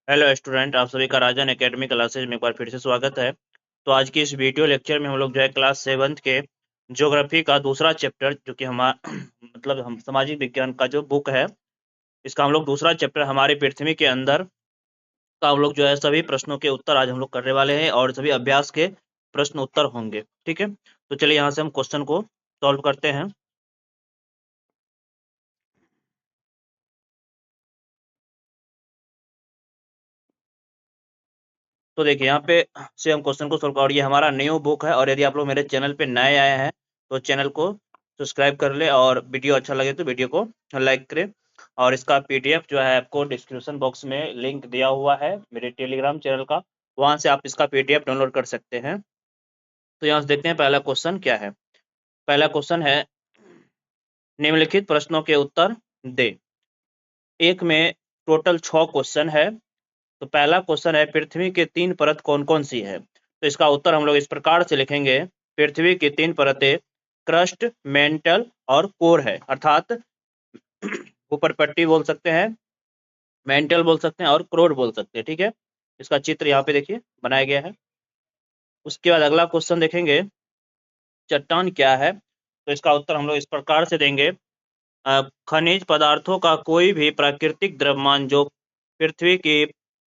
Hello student, आप सभी का राजन एकेडमी क्लासेज में एक बार फिर से स्वागत है। तो आज की इस वीडियो लेक्चर में हम लोग जो है क्लास 7th के ज्योग्राफी का दूसरा चैप्टर, जो कि हमारा मतलब हम सामाजिक विज्ञान का जो बुक है, इसका हम लोग दूसरा चैप्टर हमारी पृथ्वी के अंदर का हम लोग जो है सभी प्रश्नों के उत्तर आज हम लोग करने वाले हैं और सभी अभ्यास के प्रश्न उत्तर होंगे। ठीक है, तो चलिए यहाँ से हम क्वेश्चन को सॉल्व करते हैं। तो देखिए यहाँ पे से हम क्वेश्चन को सोल्व, और ये हमारा न्यू बुक है, और यदि आप लोग मेरे चैनल पे नए आए हैं तो चैनल को सब्सक्राइब कर ले, और वीडियो अच्छा लगे तो वीडियो को लाइक करें। और इसका पीडीएफ जो है आपको डिस्क्रिप्शन बॉक्स में लिंक दिया हुआ है मेरे टेलीग्राम चैनल का, वहां से आप इसका पीडीएफ डाउनलोड कर सकते हैं। तो यहाँ से देखते हैं पहला क्वेश्चन क्या है। पहला क्वेश्चन है, निम्नलिखित प्रश्नों के उत्तर दे। एक में टोटल 6 क्वेश्चन है। तो पहला क्वेश्चन है, पृथ्वी की 3 परत कौन कौन सी है। तो इसका उत्तर हम लोग इस प्रकार से लिखेंगे, पृथ्वी की 3 परतें क्रस्ट, मेंटल और कोर है, अर्थात ऊपर पट्टी बोल सकते हैं, मेंटल बोल सकते हैं और कोर बोल सकते हैं। ठीक है, इसका चित्र यहाँ पे देखिए बनाया गया है। उसके बाद अगला क्वेश्चन देखेंगे, चट्टान क्या है। तो इसका उत्तर हम लोग इस प्रकार से देंगे, खनिज पदार्थों का कोई भी प्राकृतिक द्रव्यमान जो पृथ्वी की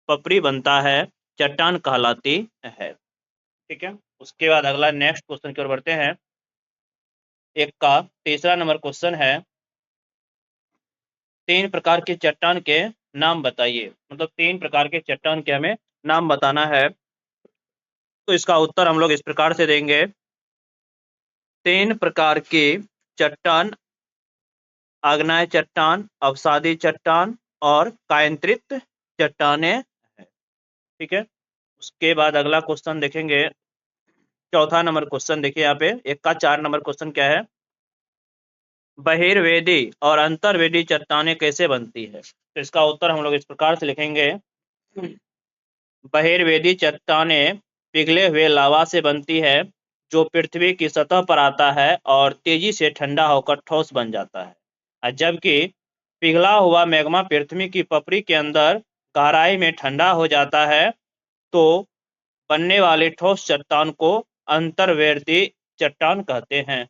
पपड़ी बनता है, चट्टान कहलाती है। ठीक है, उसके बाद अगला नेक्स्ट क्वेश्चन की ओर बढ़ते हैं। एक का तीसरा नंबर क्वेश्चन है, 3 प्रकार के चट्टान के नाम बताइए। मतलब 3 प्रकार के चट्टान के हमें नाम बताना है। तो इसका उत्तर हम लोग इस प्रकार से देंगे, 3 प्रकार के चट्टान आग्नेय चट्टान, अवसादी चट्टान और कायंत्रित चट्टानें हैं। ठीक है, उसके बाद अगला क्वेश्चन देखेंगे, चौथा नंबर क्वेश्चन देखिए यहाँ पे एक का 4 नंबर क्वेश्चन क्या है, बहिर्वेदी और अंतर्वेदी चट्टानें कैसे बनती है। तो इसका उत्तर हम लोग इस प्रकार से लिखेंगे, बहिर्वेदी चट्टानें पिघले हुए लावा से बनती है, जो पृथ्वी की सतह पर आता है और तेजी से ठंडा होकर ठोस बन जाता है। और जबकि पिघला हुआ मैग्मा पृथ्वी की पपड़ी के अंदर गहराई में ठंडा हो जाता है, तो बनने वाली ठोस चट्टान को अंतर्वेदी चट्टान कहते हैं।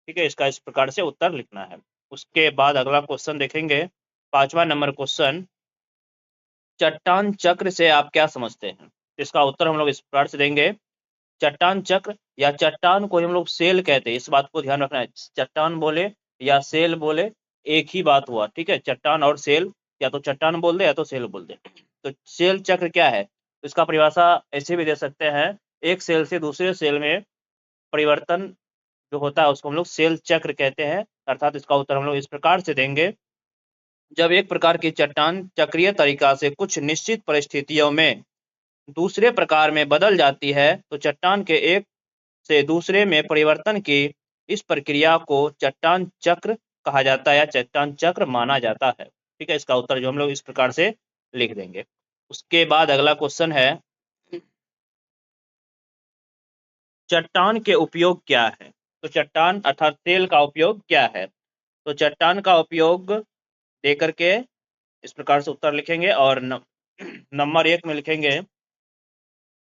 ठीक है, इसका इस प्रकार से उत्तर लिखना है। उसके बाद अगला क्वेश्चन देखेंगे, 5वां नंबर क्वेश्चन, चट्टान चक्र से आप क्या समझते हैं। इसका उत्तर हम लोग इस प्रकार से देंगे, चट्टान चक्र या चट्टान को हम लोग सेल कहते हैं, इस बात को ध्यान रखना है। चट्टान बोले या सेल बोले एक ही बात हुआ। ठीक है, चट्टान और सेल, या तो चट्टान बोल दे या तो सेल बोल दे। तो सेल चक्र क्या है, तो इसका परिभाषा ऐसे भी दे सकते हैं, एक सेल से दूसरे सेल में परिवर्तन जो होता है उसको हम लोग सेल चक्र कहते हैं। अर्थात इसका उत्तर हम लोग इस प्रकार से देंगे, जब एक प्रकार की चट्टान चक्रीय तरीका से कुछ निश्चित परिस्थितियों में दूसरे प्रकार में बदल जाती है, तो चट्टान के एक से दूसरे में परिवर्तन की इस प्रक्रिया को चट्टान चक्र कहा जाता है या चट्टान चक्र माना जाता है। ठीक है, इसका उत्तर जो हम लोग इस प्रकार से लिख देंगे। उसके बाद अगला क्वेश्चन है, चट्टान के उपयोग क्या है। तो चट्टान अर्थात तेल का उपयोग क्या है। तो चट्टान का उपयोग दे करके इस प्रकार से उत्तर लिखेंगे, और नंबर 1 में लिखेंगे,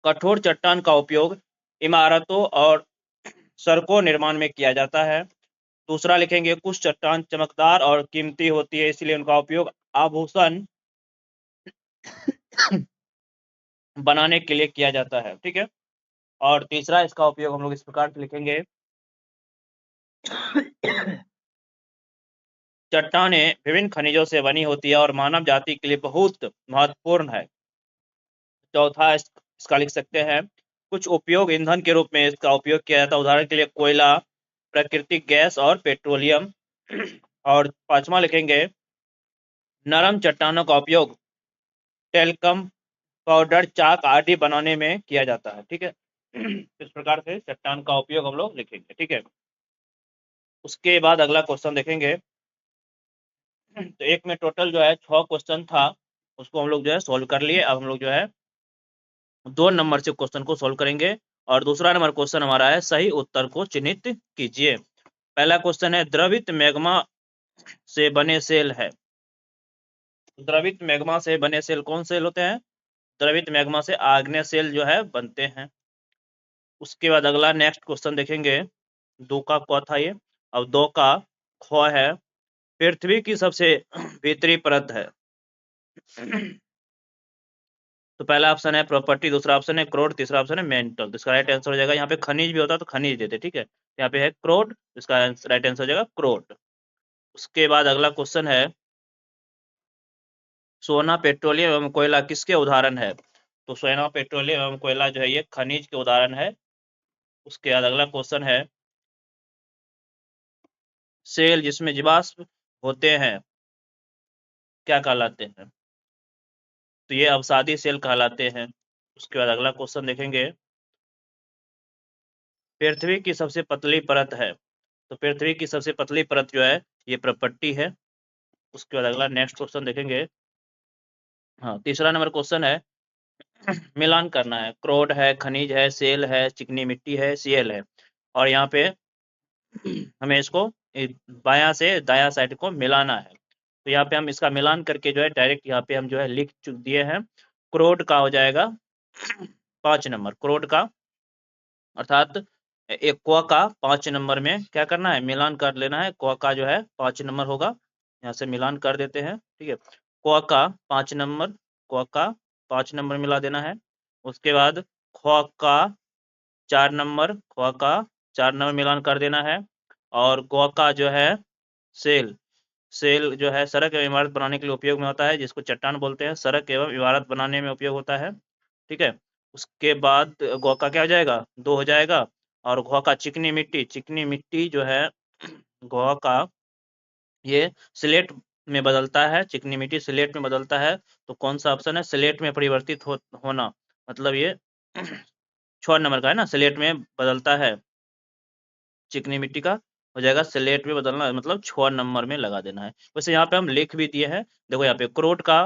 कठोर चट्टान का उपयोग इमारतों और सड़कों निर्माण में किया जाता है। दूसरा लिखेंगे, कुछ चट्टान चमकदार और कीमती होती है, इसलिए उनका उपयोग आभूषण बनाने के लिए किया जाता है। ठीक है, और तीसरा इसका उपयोग हम लोग इस प्रकार से लिखेंगे, चट्टानें विभिन्न खनिजों से बनी होती है और मानव जाति के लिए बहुत महत्वपूर्ण है। चौथा इसका लिख सकते हैं, कुछ उपयोग ईंधन के रूप में इसका उपयोग किया जाता है, उदाहरण के लिए कोयला, प्राकृतिक गैस और पेट्रोलियम। और 5वां लिखेंगे, नरम चट्टानों का उपयोग टेल्कम, पाउडर, चाक आदि बनाने में किया जाता है। ठीक है, इस प्रकार से चट्टान का उपयोग हम लोग लिखेंगे। ठीक है, उसके बाद अगला क्वेश्चन देखेंगे। तो एक में टोटल जो है 6 क्वेश्चन था, उसको हम लोग जो है सोल्व कर लिए। अब हम लोग जो है 2 नंबर से क्वेश्चन को सोल्व करेंगे, और दूसरा नंबर क्वेश्चन हमारा है, सही उत्तर को चिन्हित कीजिए। पहला क्वेश्चन है, द्रवित मैग्मा से बने सेल है। द्रवित मैग्मा से बने सेल कौन सेल होते हैं? द्रवित मैग्मा से आग्नेय सेल जो है बनते हैं। उसके बाद अगला नेक्स्ट क्वेश्चन देखेंगे, 2 का क था ये। अब 2 का ख है, पृथ्वी की सबसे भीतरी परत है। तो पहला ऑप्शन है प्रॉपर्टी, दूसरा ऑप्शन है क्रोड, तीसरा ऑप्शन है मेंटल। तो इसका राइट आंसर हो जाएगा, यहाँ पे खनिज भी होता तो खनिज देते, ठीक है। यहाँ पे है क्रोड, इसका राइट आंसर हो जाएगा क्रोड। उसके बाद अगला क्वेश्चन है, सोना, पेट्रोलियम एवं कोयला किसके उदाहरण है? तो सोना, पेट्रोलियम एवं कोयला जो है ये खनिज के उदाहरण है। उसके बाद अगला क्वेश्चन है, सेल जिसमें जीवाश्म होते हैं क्या कहलाते हैं? तो ये अवसादी सेल कहलाते हैं। उसके बाद अगला क्वेश्चन देखेंगे, पृथ्वी की सबसे पतली परत है। तो पृथ्वी की सबसे पतली परत जो है ये प्रपट्टी है। उसके बाद अगला नेक्स्ट क्वेश्चन देखेंगे, हाँ तीसरा नंबर क्वेश्चन है, मिलान करना है, क्रोड है, खनिज है, सेल है, चिकनी मिट्टी है, सीएल है। और यहाँ पे हमें इसको बायां से दायां साइड को मिलाना है। तो यहाँ पे हम इसका मिलान करके जो है डायरेक्ट यहाँ पे हम जो है लिख दिए हैं। क्रोड का हो जाएगा 5 नंबर, क्रोड का अर्थात एक क्वा का 5 नंबर में क्या करना है, मिलान कर लेना है। क्वा का जो है 5 नंबर होगा, यहाँ से मिलान कर देते हैं, ठीक है। क्वा का 5 नंबर, क्वा का 5 नंबर मिला देना है। उसके बाद ख्वा का 4 नंबर, ख्वा का 4 नंबर मिलान कर देना है। और ग्वा का जो है सेल, सेल जो है सड़क एवं इमारत बनाने के लिए उपयोग में होता है, जिसको चट्टान बोलते हैं, सड़क एवं इमारत बनाने में उपयोग होता है, ठीक है। उसके बाद गौ का क्या हो जाएगा, 2 हो जाएगा। और गौ का चिकनी मिट्टी, चिकनी मिट्टी जो है गौ का ये स्लेट में बदलता है, चिकनी मिट्टी स्लेट में बदलता है। तो कौन सा ऑप्शन है, स्लेट में परिवर्तित होना, मतलब ये 6 नंबर का है ना, स्लेट में बदलता है। चिकनी मिट्टी का हो जाएगा स्लेट में बदलना, मतलब 6 नंबर में लगा देना है। वैसे यहाँ पे हम लिख भी दिए हैं, देखो यहाँ पे क्रोड का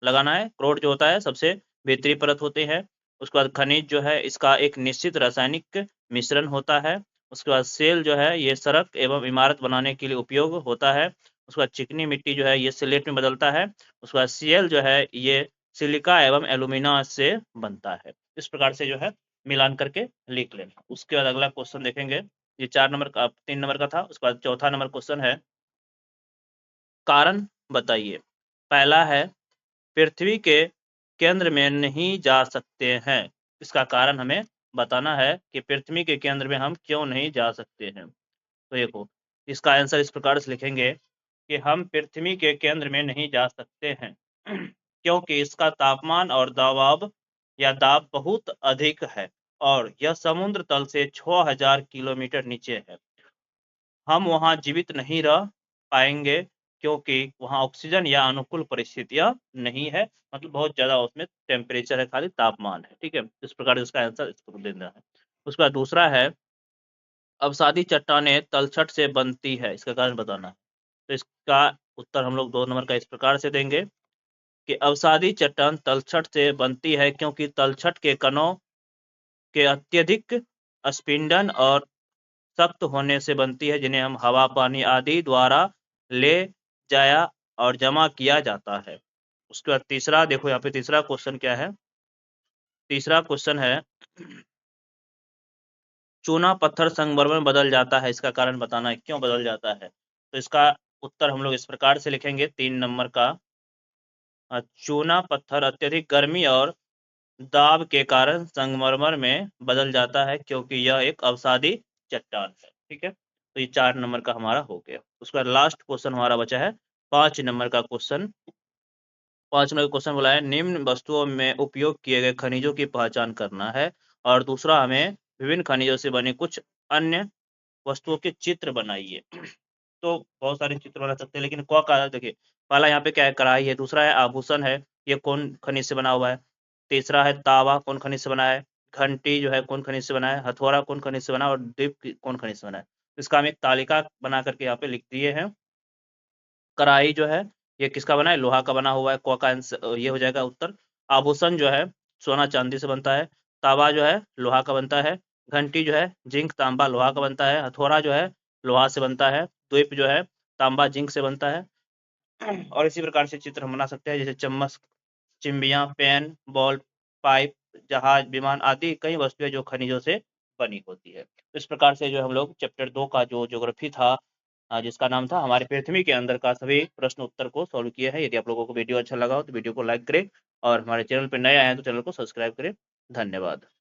लगाना है। क्रोड जो होता है सबसे भीतरी परत होते हैं। उसके बाद खनिज जो है इसका एक निश्चित रासायनिक मिश्रण होता है। उसके बाद सेल जो है ये सड़क एवं इमारत बनाने के लिए उपयोग होता है। उसके बाद चिकनी मिट्टी जो है ये स्लेट में बदलता है। उसके बाद सीएल जो है ये सिलिका एवं एल्यूमिना से बनता है। इस प्रकार से जो है मिलान करके लिख लेना। उसके बाद अगला क्वेश्चन देखेंगे, ये 4 नंबर का 3 नंबर का था। उसके बाद चौथा नंबर क्वेश्चन है, कारण बताइए। पहला है, पृथ्वी के केंद्र में नहीं जा सकते हैं। इसका कारण हमें बताना है कि पृथ्वी के केंद्र में हम क्यों नहीं जा सकते हैं। तो देखो इसका आंसर इस प्रकार से लिखेंगे कि हम पृथ्वी के केंद्र में नहीं जा सकते हैं क्योंकि इसका तापमान और दबाव या दाब बहुत अधिक है और यह समुद्र तल से 6000 किलोमीटर नीचे है। हम वहां जीवित नहीं रह पाएंगे क्योंकि वहां ऑक्सीजन या अनुकूल परिस्थितियां नहीं है, मतलब बहुत ज्यादा उसमें टेम्परेचर है, खाली तापमान है, ठीक है। इस प्रकार इसका आंसर इसको देना है। उसका दूसरा है, अवसादी चट्टानें तलछट से बनती है, इसका कारण बताना है। तो इसका उत्तर हम लोग 2 नंबर का इस प्रकार से देंगे कि अवसादी चट्टान तलछट से बनती है क्योंकि तलछट के कणों के अत्यधिक स्पिंडन और सख्त होने से बनती है, जिन्हें हम हवा, पानी आदि द्वारा ले जाया और जमा किया जाता है। उसके बाद तीसरा देखो, यहाँ पे तीसरा क्वेश्चन क्या है, तीसरा क्वेश्चन है, चूना पत्थर संगमरमर में बदल जाता है, इसका कारण बताना है क्यों बदल जाता है। तो इसका उत्तर हम लोग इस प्रकार से लिखेंगे, 3 नंबर का, चूना पत्थर अत्यधिक गर्मी और दाब के कारण संगमरमर में बदल जाता है क्योंकि यह एक अवसादी चट्टान है, ठीक है। तो ये 4 नंबर का हमारा हो गया। उसके बाद लास्ट क्वेश्चन हमारा बचा है 5 नंबर का क्वेश्चन। 5 नंबर का क्वेश्चन बोला है, निम्न वस्तुओं में उपयोग किए गए खनिजों की पहचान करना है। और दूसरा हमें विभिन्न खनिजों से बने कुछ अन्य वस्तुओं के चित्र बनाइए। तो बहुत सारे चित्र बना सकते हैं, लेकिन क का देखिए, पहला यहाँ पे क्या है, कढ़ाई है। दूसरा है आभूषण है, ये कौन खनिज से बना हुआ है। तीसरा है तावा, कौन खनिज से बना है। घंटी जो है कौन खनिज से बना है। हथौड़ा कौन खनिज से बना है। और दीप कौन खनिज से बना है। इसका हम एक तालिका बना करके यहाँ पे लिख दिए हैं। कढ़ाई जो है ये किसका बना है, लोहा का बना हुआ है। क का ये हो जाएगा उत्तर। आभूषण जो है सोना चांदी से बनता है। तावा जो है लोहा का बनता है। घंटी जो है जिंक तांबा लोहा का बनता है। हथौड़ा जो है लोहा से बनता है। द्वीप जो है तांबा जिंक से बनता है। और इसी प्रकार से चित्र हम बना सकते हैं, जैसे चम्मच, चिम्बियाँ, पेन, बॉल, पाइप, जहाज, विमान आदि कई वस्तुएं जो खनिजों से बनी होती है। तो इस प्रकार से जो हम लोग चैप्टर 2 का जो ज्योग्राफी था, जिसका नाम था हमारी पृथ्वी के अंदर का सभी प्रश्न उत्तर को सॉल्व किया है। यदि आप लोगों को वीडियो अच्छा लगा हो तो वीडियो को लाइक करें और हमारे चैनल पर नए आए हैं तो चैनल को सब्सक्राइब करें। धन्यवाद।